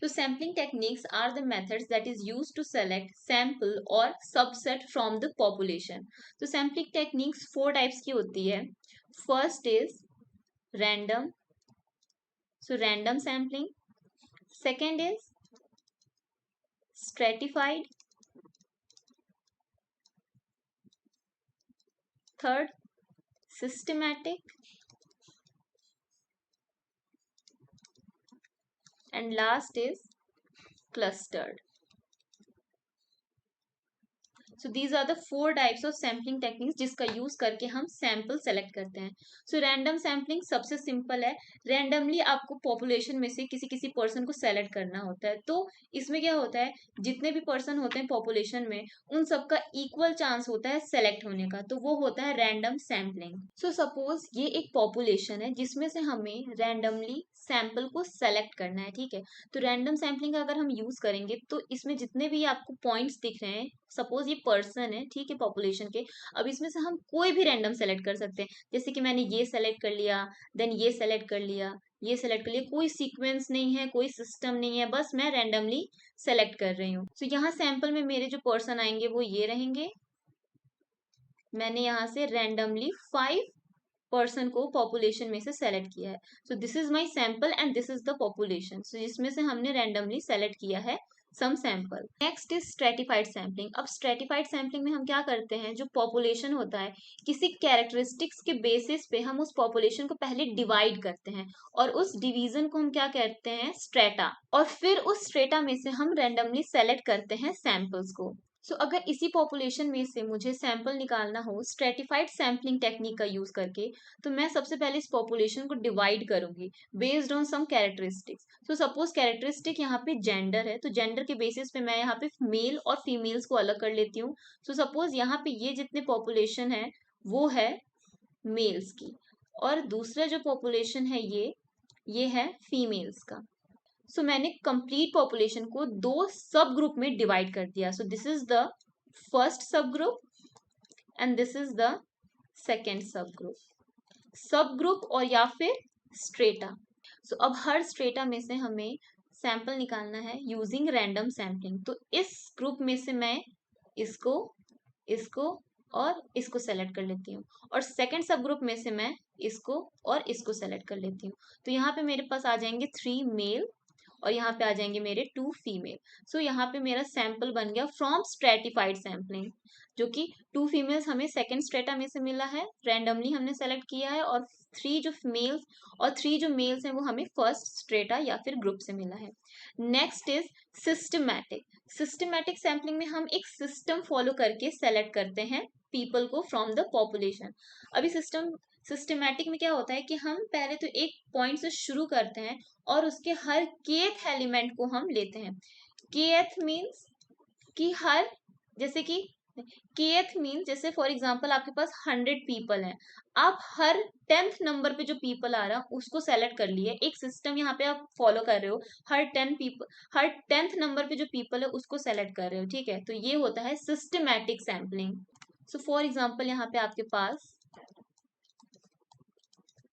So sampling techniques are the methods that is used to select sample or subset from the population. तो sampling techniques 4 types की होती है. First is random. So random sampling. Second is stratified. Third, systematic. And last is clustered. So these are the 4 types of sampling techniques जिसका use करके हम sample select करते हैं. So random sampling सबसे simple है. रैंडमली आपको population में से किसी किसी पर्सन को सेलेक्ट करना होता है. तो इसमें क्या होता है, जितने भी पर्सन होते हैं पॉपुलेशन में उन सबका इक्वल चांस होता है सेलेक्ट होने का. तो वो होता है रैंडम सैम्पलिंग. सो सपोज ये एक पॉपुलेशन है जिसमें से हमें रैंडमली सैंपल को सेलेक्ट करना है. ठीक है, तो रैंडम सैम्पलिंग अगर हम यूज करेंगे तो इसमें जितने भी आपको पॉइंट्स दिख रहे हैं, सपोज ये पर्सन है, ठीक है, पॉपुलेशन के. अब इसमें से हम कोई भी रैंडम सेलेक्ट कर सकते हैं. जैसे कि मैंने ये सेलेक्ट कर लिया, देन ये सेलेक्ट कर लिया, ये सेलेक्ट कर लिया. कोई सीक्वेंस नहीं है, कोई सिस्टम नहीं है, बस मैं रैंडमली सेलेक्ट कर रही हूँ. तो यहाँ सैंपल में मेरे जो पर्सन आएंगे वो ये रहेंगे. मैंने यहाँ से रैंडमली 5 पर्सन को पॉपुलेशन में से सेलेक्ट किया है. So this is my sample and this is the population. So जिसमें से हमने रैंडमली सेलेक्ट किया है some sample. Next is stratified sampling. अब स्ट्रेटिफाइड सैम्पलिंग में हम क्या करते हैं, जो पॉपुलेशन होता है किसी कैरेक्टरिस्टिक्स के बेसिस पे हम उस पॉपुलेशन को पहले डिवाइड करते हैं और उस डिवीजन को हम क्या कहते हैं, स्ट्रेटा. और फिर उस स्ट्रेटा में से हम रैंडमली सेलेक्ट करते हैं सैंपल्स को. सो अगर इसी पॉपुलेशन में से मुझे सैंपल निकालना हो स्ट्रेटिफाइड सैम्पलिंग टेक्निक का यूज करके, तो मैं सबसे पहले इस पॉपुलेशन को डिवाइड करूंगी based on some characteristics. So suppose characteristic यहाँ पे जेंडर है, तो जेंडर के बेसिस पे मैं यहाँ पे मेल और फीमेल्स को अलग कर लेती हूँ. सो सपोज यहाँ पे ये जितने पॉपुलेशन है वो है मेल्स की, और दूसरा जो पॉपुलेशन है ये है फीमेल्स का. सो मैंने कंप्लीट पॉपुलेशन को 2 सब ग्रुप में डिवाइड कर दिया. So this is the first sub group and this is the second sub group. Sub group और या फिर स्ट्रेटा. सो अब हर स्ट्रेटा में से हमें सैंपल निकालना है यूजिंग रैंडम सैम्पलिंग. तो इस ग्रुप में से मैं इसको इसको और इसको सेलेक्ट कर लेती हूँ, और सेकंड सब ग्रुप में से मैं इसको और इसको सेलेक्ट कर लेती हूँ. तो यहाँ पे मेरे पास आ जाएंगे 3 मेल और यहाँ पे आ जाएंगे मेरे 2 फीमेल. सो यहाँ पे मेरा सैंपल बन गया फ्रॉम स्ट्रेटिफाइड सैम्पलिंग, जो कि 2 फीमेल्स हमें सेकंड स्ट्रेटा में से मिला है, रैंडमली हमने सेलेक्ट किया है, और 3 जो फीमेल्स और 3 जो मेल्स हैं वो हमें फर्स्ट स्ट्रेटा या फिर ग्रुप से मिला है. Next is systematic. Systematic sampling में हम एक सिस्टम फॉलो करके सेलेक्ट करते हैं पीपल को फ्रॉम द पॉपुलेशन. अभी सिस्टमैटिक में क्या होता है कि हम पहले तो एक पॉइंट से शुरू करते हैं और उसके हर kth एलिमेंट को हम लेते हैं. kth मीन्स कि हर, जैसे कि kth मीन्स जैसे फॉर एग्जांपल आपके पास 100 पीपल हैं, आप हर 10th नंबर पे जो पीपल आ रहा है उसको सेलेक्ट कर लिए. एक सिस्टम यहाँ पे आप फॉलो कर रहे हो, हर 10th नंबर पे जो पीपल है उसको सेलेक्ट कर रहे हो. ठीक है, तो ये होता है systematic sampling. So for example यहाँ पे आपके पास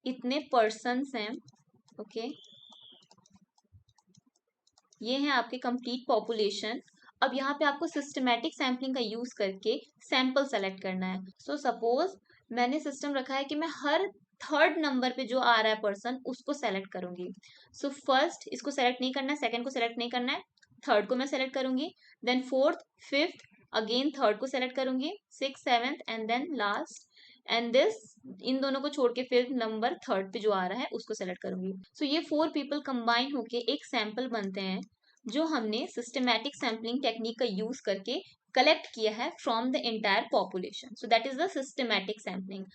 इतने पर्सन्स हैं. ओके, ये है आपके कंप्लीट पॉपुलेशन. अब यहाँ पे आपको सिस्टमैटिक सैम्पलिंग का यूज करके सैंपल सेलेक्ट करना है. सो सपोज मैंने सिस्टम रखा है कि मैं हर थर्ड नंबर पे जो आ रहा है पर्सन उसको सेलेक्ट करूंगी. सो फर्स्ट इसको सेलेक्ट नहीं करना है, सेकंड को सेलेक्ट नहीं करना है, थर्ड को मैं सेलेक्ट करूंगी, then fourth, fifth, again third को सेलेक्ट करूंगी, six, seventh and then last, and this, इन दोनों को छोड़ के फिर नंबर थर्ड पे जो आ रहा है उसको सेलेक्ट करूंगी. सो ये 4 पीपल कंबाइन होके एक सैंपल बनते हैं जो हमने सिस्टमैटिक सैम्पलिंग टेक्निक का यूज करके कलेक्ट किया है from the entire population. So that is the systematic sampling.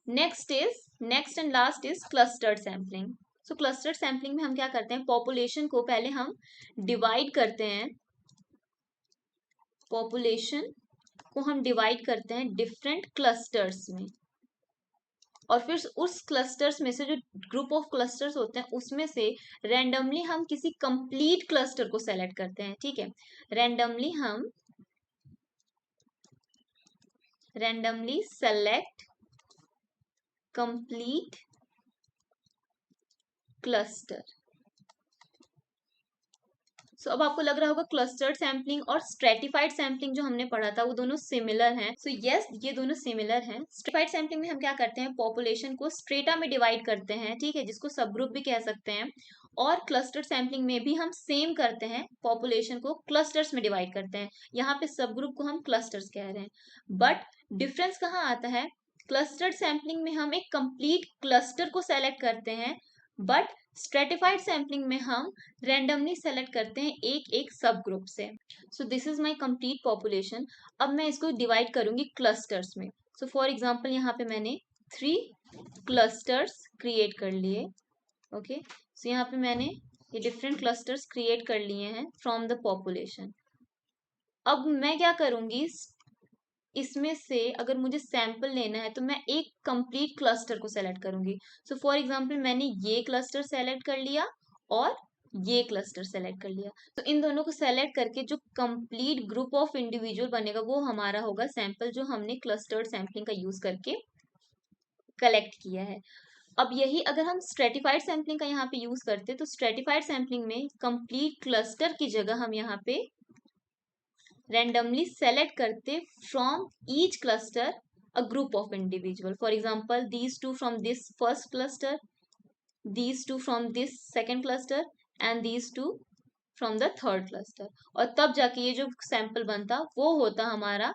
Next and last is clustered sampling. So clustered sampling में हम क्या करते हैं, पॉपुलेशन को पहले हम डिवाइड करते हैं, पॉपुलेशन को हम डिवाइड करते हैं डिफरेंट क्लस्टर्स में, और फिर उस क्लस्टर्स में से जो ग्रुप ऑफ क्लस्टर्स होते हैं उसमें से रैंडमली हम किसी कंप्लीट क्लस्टर को सेलेक्ट करते हैं. ठीक है, रैंडमली सेलेक्ट कंप्लीट क्लस्टर। सो अब आपको लग रहा होगा क्लस्टर्ड सैम्पलिंग और स्ट्रेटिफाइड सैम्पलिंग जो हमने पढ़ा था वो दोनों सिमिलर हैं। सो यस, ये दोनों सिमिलर हैं। स्ट्रेटिफाइड सैम्पलिंग में हम क्या करते हैं, पॉपुलेशन को स्ट्रेटा में डिवाइड करते हैं, ठीक है, जिसको सब ग्रुप भी कह सकते हैं। और क्लस्टर्ड सैम्पलिंग में भी हम सेम करते हैं, पॉपुलेशन को क्लस्टर्स में डिवाइड करते हैं। यहाँ पे सब ग्रुप को हम क्लस्टर्स कह रहे हैं। बट डिफरेंस कहाँ आता है, क्लस्टर्ड सैम्पलिंग में हम एक कंप्लीट क्लस्टर को सेलेक्ट करते हैं, बट स्ट्रेटिफाइड सैम्पलिंग में हम रैंडमली सेलेक्ट करते हैं एक एक सब ग्रुप से। सो this is my complete population. अब मैं इसको डिवाइड करूंगी क्लस्टर्स में। सो फॉर एग्जांपल यहाँ पे मैंने 3 क्लस्टर्स क्रिएट कर लिए। ओके, सो यहाँ पे मैंने ये डिफरेंट क्लस्टर्स क्रिएट कर लिए हैं फ्रॉम द पॉपुलेशन। अब मैं क्या करूंगी, इसमें से अगर मुझे सैंपल लेना है तो मैं एक कंप्लीट क्लस्टर को सेलेक्ट करूंगी। सो फॉर एग्जांपल मैंने ये क्लस्टर सेलेक्ट कर लिया और ये क्लस्टर सेलेक्ट कर लिया। तो इन दोनों को सेलेक्ट करके जो कंप्लीट ग्रुप ऑफ इंडिविजुअल बनेगा वो हमारा होगा सैंपल, जो हमने क्लस्टर्ड सैम्पलिंग का यूज करके कलेक्ट किया है। अब यही अगर हम स्ट्रेटिफाइड सैम्पलिंग का यहाँ पे यूज करते तो स्ट्रेटिफाइड सैम्पलिंग में कंप्लीट क्लस्टर की जगह हम यहाँ पे randomly select करते from each cluster a group of individual. For example, these two from this first cluster, these two from this second cluster, and these two from the third cluster. और तब जाके ये जो सैंपल बनता वो होता हमारा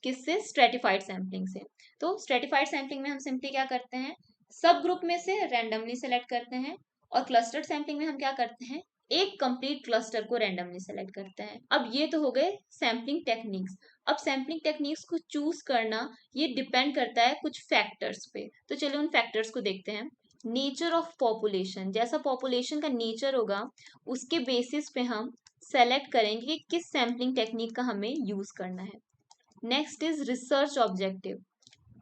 किससे, स्ट्रेटिफाइड सैम्पलिंग से। तो स्ट्रेटिफाइड सैम्पलिंग में हम सिंपली क्या करते हैं, सब ग्रुप में से रैंडमली सेलेक्ट करते हैं, और क्लस्टर्ड सैम्पलिंग में हम क्या करते हैं, एक कंप्लीट क्लस्टर को रैंडमली सेलेक्ट करते हैं। अब ये तो हो गए सैम्पलिंग टेक्निक्स। अब सैम्पलिंग टेक्निक्स को चूज करना ये डिपेंड करता है कुछ फैक्टर्स पे। तो चलिए उन फैक्टर्स को देखते हैं। नेचर ऑफ पॉपुलेशन, जैसा पॉपुलेशन का नेचर होगा उसके बेसिस पे हम सेलेक्ट करेंगे कि किस सैम्पलिंग टेक्निक का हमें यूज करना है। नेक्स्ट इज रिसर्च ऑब्जेक्टिव,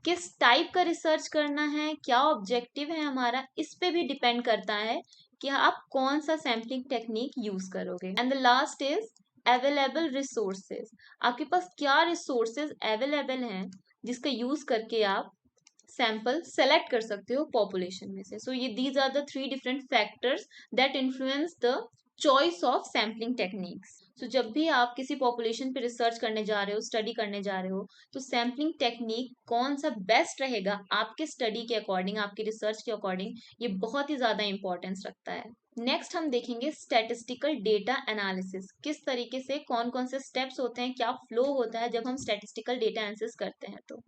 किस टाइप का रिसर्च करना है, क्या ऑब्जेक्टिव है हमारा, इस पे भी डिपेंड करता है कि आप कौन सा सैम्पलिंग टेक्निक यूज करोगे। And the last is available resources, आपके पास क्या रिसोर्सेज अवेलेबल हैं जिसका यूज करके आप सैंपल सेलेक्ट कर सकते हो पॉपुलेशन में से। सो ये these are the 3 different factors that influence the choice of sampling techniques. So जब भी आप किसी पॉपुलेशन पे रिसर्च करने जा रहे हो, स्टडी करने जा रहे हो, तो सैम्पलिंग टेक्निक कौन सा बेस्ट रहेगा आपके स्टडी के अकॉर्डिंग, आपके रिसर्च के अकॉर्डिंग, ये बहुत ही ज्यादा इंपॉर्टेंस रखता है। नेक्स्ट हम देखेंगे स्टैटिस्टिकल डेटा एनालिसिस, किस तरीके से कौन कौन से स्टेप्स होते हैं, क्या फ्लो होता है जब हम स्टैटिस्टिकल डेटा एनालिसिस करते हैं। तो